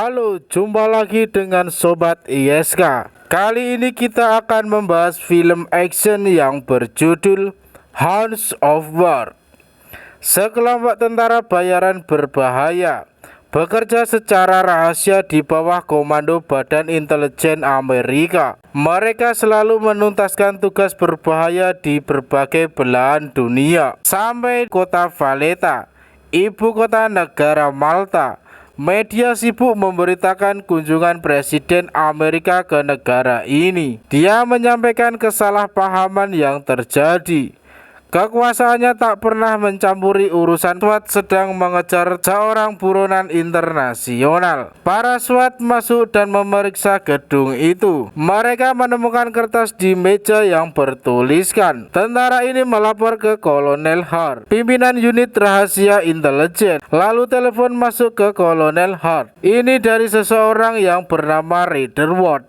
Halo, jumpa lagi dengan Sobat ISK. Kali ini kita akan membahas film action yang berjudul Hounds of War. Sekelompok tentara bayaran berbahaya bekerja secara rahasia di bawah komando Badan Intelijen Amerika. Mereka selalu menuntaskan tugas berbahaya di berbagai belahan dunia. Sampai kota Valletta, ibu kota negara Malta, media sibuk memberitakan kunjungan Presiden Amerika ke negara ini. Dia menyampaikan kesalahpahaman yang terjadi. Kekuasaannya tak pernah mencampuri urusan SWAT sedang mengejar seorang buronan internasional. Para SWAT masuk dan memeriksa gedung itu. Mereka menemukan kertas di meja yang bertuliskan, tentara ini melapor ke Kolonel Hart, pimpinan unit rahasia intelijen. Lalu telepon masuk ke Kolonel Hart. Ini dari seseorang yang bernama Raderworth.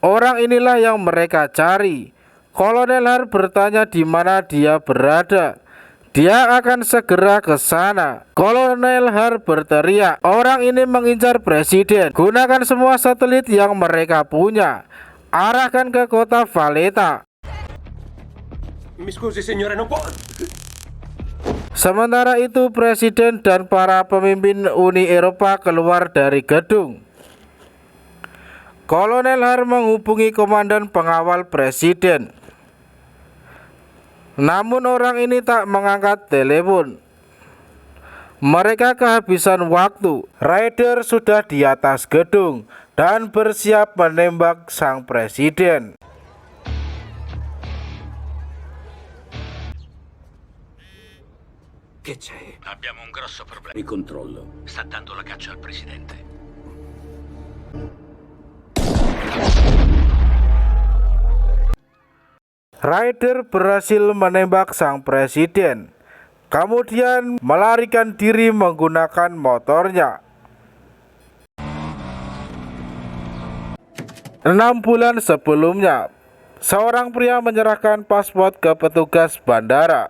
Orang inilah yang mereka cari. Kolonel Hart bertanya di mana dia berada. Dia akan segera ke sana. Kolonel Hart berteriak, orang ini mengincar presiden. Gunakan semua satelit yang mereka punya. Arahkan ke kota Valletta. Mi scusi signore, non può. Sementara itu presiden dan para pemimpin Uni Eropa keluar dari gedung. Kolonel Hart menghubungi komandan pengawal presiden. Namun orang ini tak mengangkat telepon. Mereka kehabisan waktu. Raider sudah di atas gedung dan bersiap menembak sang presiden. Che c'è? Abbiamo un grosso problema. Mi controllo. Sta dando la caccia al presidente. Raider berhasil menembak sang presiden, kemudian melarikan diri menggunakan motornya. 6 bulan sebelumnya, seorang pria menyerahkan paspor ke petugas bandara.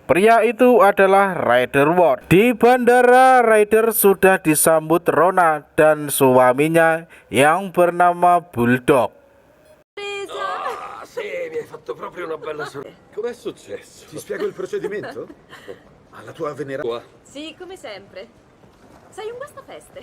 Pria itu adalah Raderworth. Di bandara, Raider sudah disambut Rona dan suaminya yang bernama Bulldog. Sì, mi hai fatto proprio una bella sorpresa. Com'è successo? Ti spiego il procedimento? Alla tua veneranda. Sì, come sempre. Sei un guastafeste.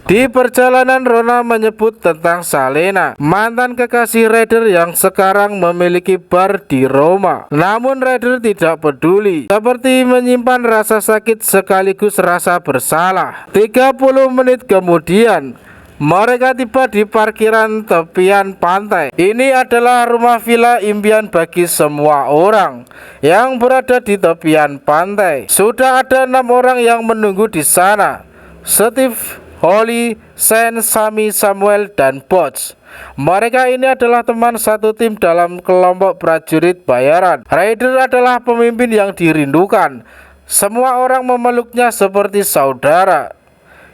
Di perjalanan Rona menyebut tentang Salena, mantan kekasih Raider yang sekarang memiliki bar di Roma. Namun Raider tidak peduli, seperti menyimpan rasa sakit sekaligus rasa bersalah. 30 menit kemudian mereka tiba di parkiran tepian pantai. Ini adalah rumah villa impian bagi semua orang yang berada di tepian pantai. Sudah ada 6 orang yang menunggu di sana. Steve, Holly, Sen, Sammy, Samuel, dan Bots. Mereka ini adalah teman satu tim dalam kelompok prajurit bayaran. Raider adalah pemimpin yang dirindukan. Semua orang memeluknya seperti saudara.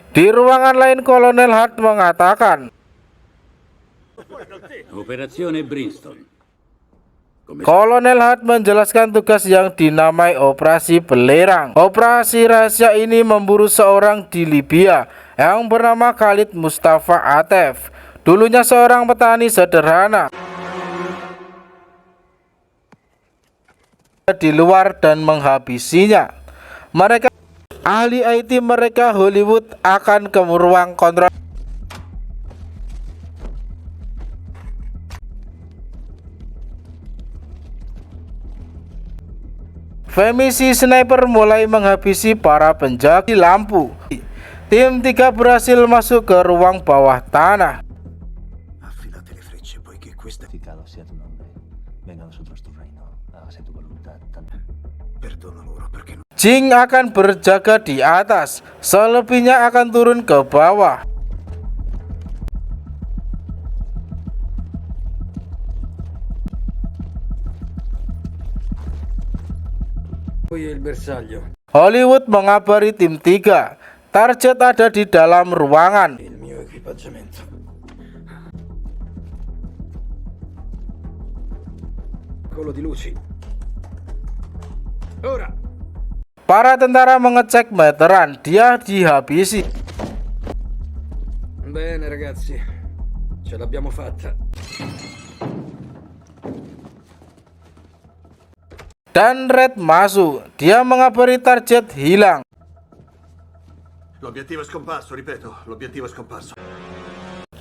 Di ruangan lain Kolonel Hart mengatakan, Operazione Brimstone. Kolonel Hart menjelaskan tugas yang dinamai Operasi Belerang. Operasi rahasia ini memburu seorang di Libya yang bernama Khalid Mustafa Atef. Dulunya seorang petani sederhana di luar dan menghabisinya. Mereka ahli IT mereka Hollywood akan ke ruang kontrol. Misi sniper mulai menghabisi para penjaga lampu. Tim 3 berhasil masuk ke ruang bawah tanah. Affilate le frecce poiché questa sia tu nombre, vengano su nuestro reino, hágase tu voluntad. perdono loro perché non... Jing akan berjaga di atas, selebihnya akan turun ke bawah. Poi il bersaglio. Hollywood mengabari tim 3. Target ada di dalam ruangan. Il mio equipaggiamento. Colo di luci. Ora. Para tentara mengecek meteran, dia dihabisi. Bene, ragazzi. Ce l'abbiamo fatta. Dan Red masuk. Dia mengabari target hilang. L'obiettivo è scomparso, ripeto, l'obiettivo è scomparso.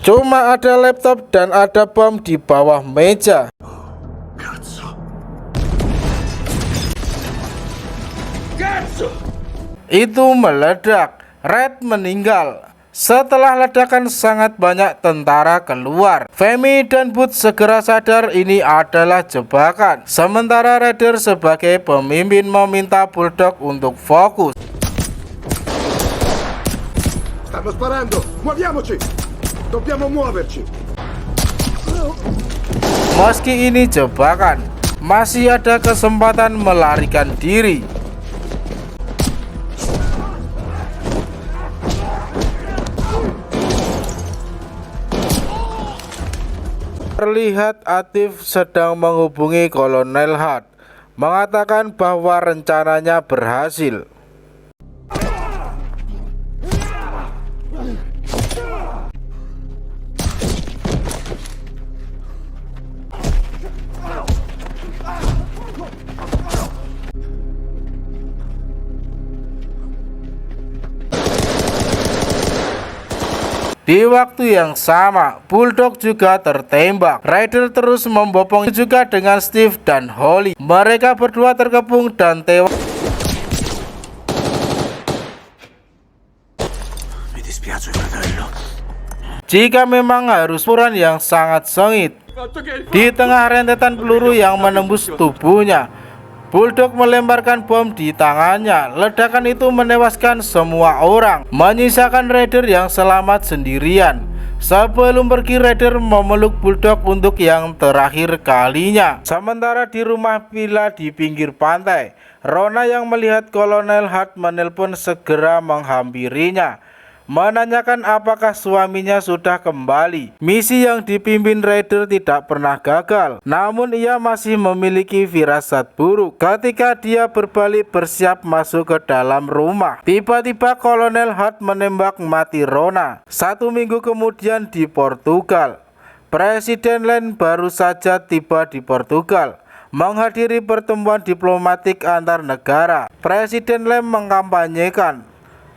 Cuma ada laptop dan ada bom di bawah meja. Cazzo! Itu meledak. Red meninggal. Setelah ledakan sangat banyak tentara keluar. Femi dan Boots segera sadar ini adalah jebakan. Sementara Ryder sebagai pemimpin meminta Bulldog untuk fokus. Stanno sparando! Muoviamoci! Dobbiamo muoverci! Meski ini jebakan, masih ada kesempatan melarikan diri. Terlihat Atif sedang menghubungi Kolonel Hart, mengatakan bahwa rencananya berhasil. Di waktu yang sama, Bulldog juga tertembak. Ryder terus membopong juga dengan Steve dan Holly. Mereka berdua terkepung dan tewas. Mi dispiace, fratello. Jika memang harus puran yang sangat sengit. Di tengah rentetan peluru yang menembus tubuhnya, Bulldog melemparkan bom di tangannya. Ledakan itu menewaskan semua orang, menyisakan Ryder yang selamat sendirian. Sebelum pergi, Ryder memeluk Bulldog untuk yang terakhir kalinya. Sementara di rumah villa di pinggir pantai, Rona yang melihat Kolonel Hart menelpon segera menghampirinya, menanyakan apakah suaminya sudah kembali. Misi yang dipimpin Ryder tidak pernah gagal, namun ia masih memiliki firasat buruk. Ketika dia berbalik bersiap masuk ke dalam rumah, tiba-tiba Kolonel Hart menembak mati Rona. 1 minggu kemudian di Portugal, Presiden Lem baru saja tiba di Portugal menghadiri pertemuan diplomatik antar negara. Presiden Lem mengkampanyekan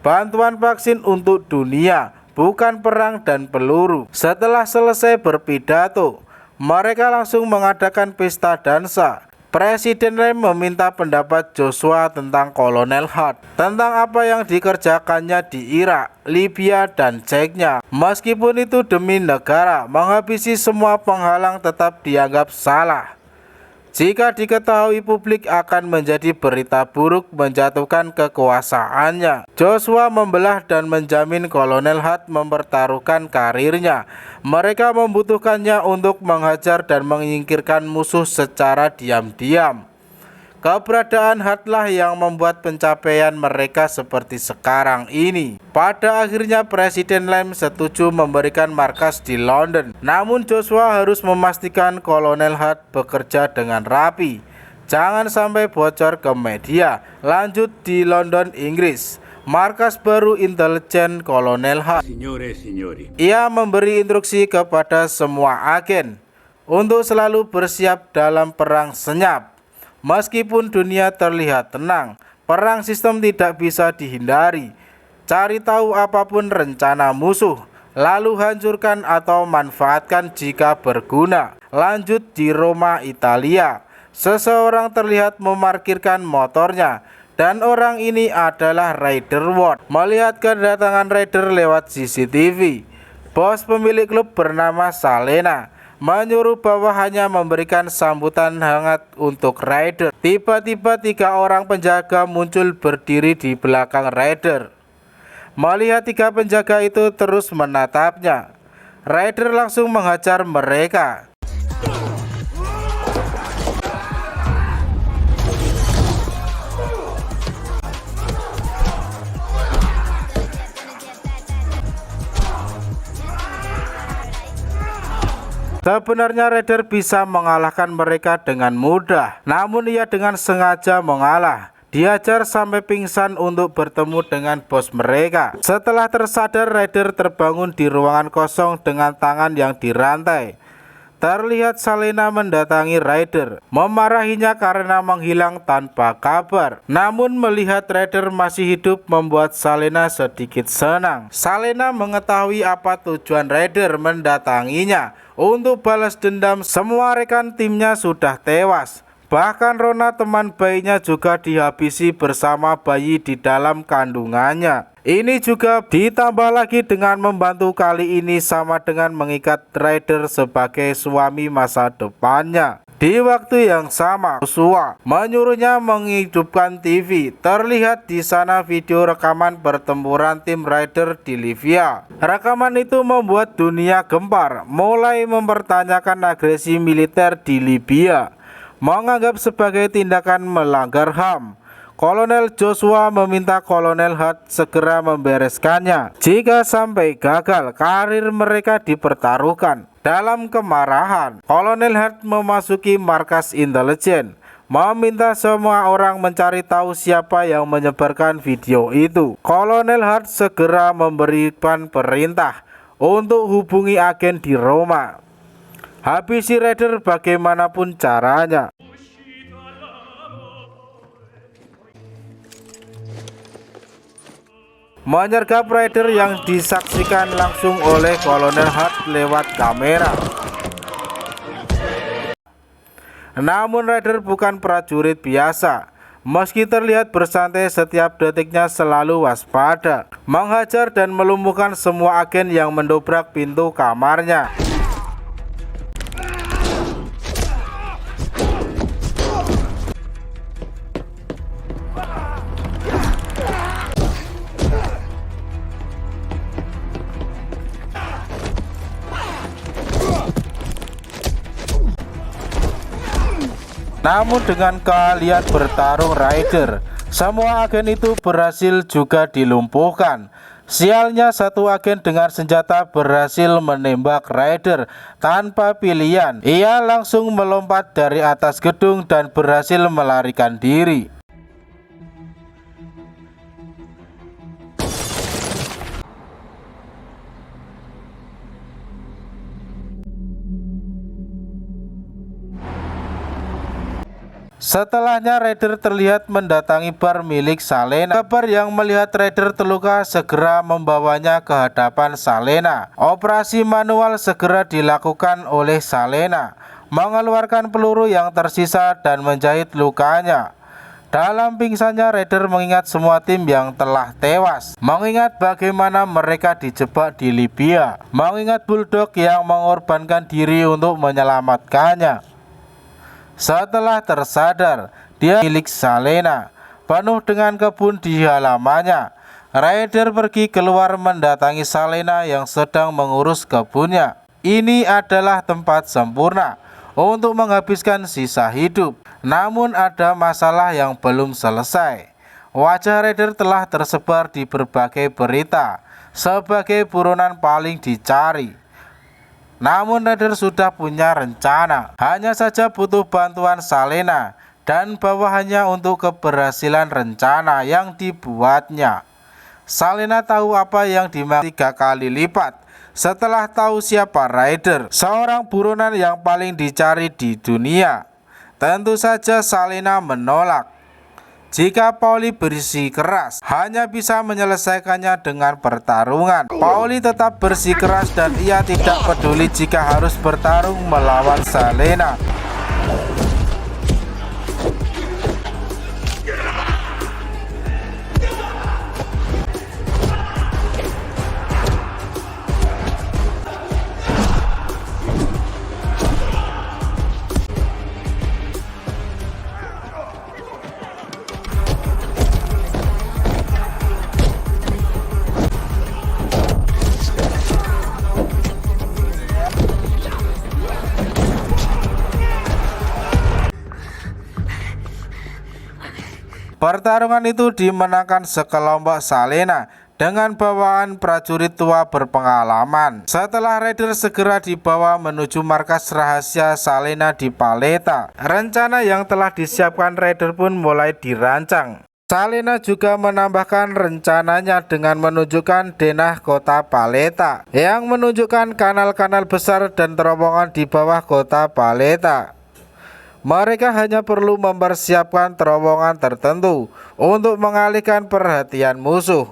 bantuan vaksin untuk dunia, bukan perang dan peluru. Setelah selesai berpidato, mereka langsung mengadakan pesta dansa. Presiden Lem meminta pendapat Joshua tentang Kolonel Hart, tentang apa yang dikerjakannya di Irak, Libya, dan Ceknya. Meskipun itu demi negara, menghabisi semua penghalang tetap dianggap salah. Jika diketahui publik akan menjadi berita buruk menjatuhkan kekuasaannya. Joshua membelah dan menjamin Kolonel Hart mempertaruhkan karirnya. Mereka membutuhkannya untuk menghajar dan menyingkirkan musuh secara diam-diam. Keberadaan Hart lah yang membuat pencapaian mereka seperti sekarang ini. Pada akhirnya Presiden Lem setuju memberikan markas di London. Namun Joshua harus memastikan Kolonel Hart bekerja dengan rapi. Jangan sampai bocor ke media. Lanjut di London, Inggris. Markas baru intelijen Kolonel Hart. Signore e signori. Ia memberi instruksi kepada semua agen untuk selalu bersiap dalam perang senyap. Meskipun dunia terlihat tenang, perang sistem tidak bisa dihindari. Cari tahu apapun rencana musuh, lalu hancurkan atau manfaatkan jika berguna. Lanjut di Roma, Italia. Seseorang terlihat memarkirkan motornya, dan orang ini adalah Ryder Ward. Melihat kedatangan Ryder lewat CCTV, bos pemilik klub bernama Salena menyuruh bawahannya memberikan sambutan hangat untuk Ryder. Tiba-tiba 3 orang penjaga muncul berdiri di belakang Ryder. Melihat 3 penjaga itu terus menatapnya, Ryder langsung menghajar mereka. Sebenarnya Ryder bisa mengalahkan mereka dengan mudah, namun ia dengan sengaja mengalah diajar sampai pingsan untuk bertemu dengan bos mereka. Setelah tersadar, Ryder terbangun di ruangan kosong dengan tangan yang dirantai. Terlihat Salena mendatangi Ryder, memarahinya karena menghilang tanpa kabar. Namun melihat Ryder masih hidup membuat Salena sedikit senang. Salena mengetahui apa tujuan Ryder mendatanginya. Untuk balas dendam, semua rekan timnya sudah tewas. Bahkan Rona, teman bayinya, juga dihabisi bersama bayi di dalam kandungannya. Ini juga ditambah lagi dengan membantu kali ini sama dengan mengikat Ryder sebagai suami masa depannya. Di waktu yang sama, Joshua menyuruhnya menghidupkan TV. Terlihat di sana video rekaman pertempuran tim Ryder di Libya. Rekaman itu membuat dunia gempar, mulai mempertanyakan agresi militer di Libya, menganggap sebagai tindakan melanggar HAM. Kolonel Joshua meminta Kolonel Hart segera membereskannya. Jika sampai gagal, karir mereka dipertaruhkan. Dalam kemarahan, Kolonel Hart memasuki markas intelijen, meminta semua orang mencari tahu siapa yang menyebarkan video itu. Kolonel Hart segera memberikan perintah untuk hubungi agen di Roma. Habisi Ryder bagaimanapun caranya. Menyergap Ryder yang disaksikan langsung oleh Kolonel Hart lewat kamera. Namun Ryder bukan prajurit biasa. Meski terlihat bersantai, setiap detiknya selalu waspada, menghajar dan melumpuhkan semua agen yang mendobrak pintu kamarnya. Namun dengan keahlian bertarung Ryder, semua agen itu berhasil juga dilumpuhkan. Sialnya, satu agen dengan senjata berhasil menembak Ryder tanpa pilihan. Ia langsung melompat dari atas gedung dan berhasil melarikan diri. Setelahnya Ryder terlihat mendatangi bar milik Salena. Kabar yang melihat Ryder terluka segera membawanya ke hadapan Salena. Operasi manual segera dilakukan oleh Salena, mengeluarkan peluru yang tersisa dan menjahit lukanya. Dalam pingsannya, Ryder mengingat semua tim yang telah tewas, mengingat bagaimana mereka dijebak di Libya, mengingat Bulldog yang mengorbankan diri untuk menyelamatkannya. Setelah tersadar, dia milik Salena, penuh dengan kebun di halamannya. Ryder pergi keluar mendatangi Salena yang sedang mengurus kebunnya. Ini adalah tempat sempurna untuk menghabiskan sisa hidup. Namun ada masalah yang belum selesai. Wajah Ryder telah tersebar di berbagai berita sebagai buronan paling dicari. Namun Ryder sudah punya rencana, hanya saja butuh bantuan Salena dan bawahannya untuk keberhasilan rencana yang dibuatnya. Salena tahu apa yang dimaksud 3 kali lipat setelah tahu siapa Ryder, seorang buronan yang paling dicari di dunia. Tentu saja Salena menolak. Jika Pauli bersikeras, hanya bisa menyelesaikannya dengan pertarungan. Pauli tetap bersikeras dan ia tidak peduli jika harus bertarung melawan Salena. Pertarungan itu dimenangkan sekelompok Salena dengan bawaan prajurit tua berpengalaman. Setelah Raider segera dibawa menuju markas rahasia Salena di Paleta. Rencana yang telah disiapkan Raider pun mulai dirancang. Salena juga menambahkan rencananya dengan menunjukkan denah kota Paleta yang menunjukkan kanal-kanal besar dan terowongan di bawah kota Paleta. Mereka hanya perlu mempersiapkan terowongan tertentu untuk mengalihkan perhatian musuh,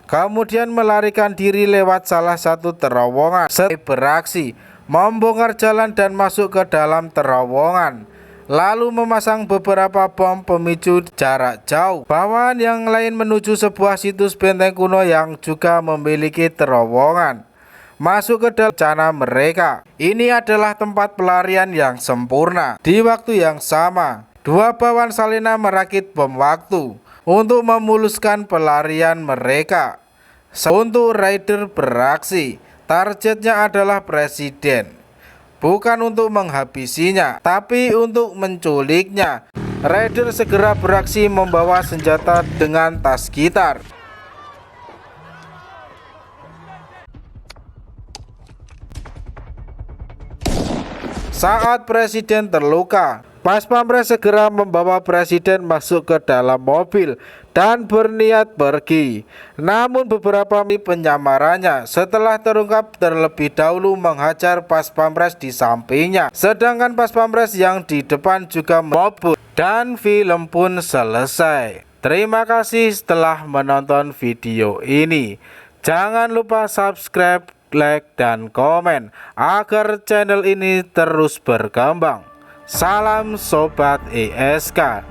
kemudian melarikan diri lewat salah satu terowongan. Setelah beraksi, membongkar jalan dan masuk ke dalam terowongan, lalu memasang beberapa bom pemicu jarak jauh. Bawaan yang lain menuju sebuah situs benteng kuno yang juga memiliki terowongan masuk ke dalam rencana mereka. Ini adalah tempat pelarian yang sempurna. Di waktu yang sama, dua bawaan Salena merakit bom waktu untuk memuluskan pelarian mereka. Untuk Raider beraksi, targetnya adalah presiden, bukan untuk menghabisinya, tapi untuk menculiknya. Raider segera beraksi membawa senjata dengan tas gitar. Saat presiden terluka, Pas Pampres segera membawa presiden masuk ke dalam mobil dan berniat pergi. Namun beberapa penyamarannya setelah terungkap terlebih dahulu menghajar Pas Pampres di sampingnya. Sedangkan Pas Pampres yang di depan juga mobil. Dan film pun selesai. Terima kasih telah menonton video ini. Jangan lupa subscribe, like, dan komen agar channel ini terus berkembang. Salam Sobat ISK.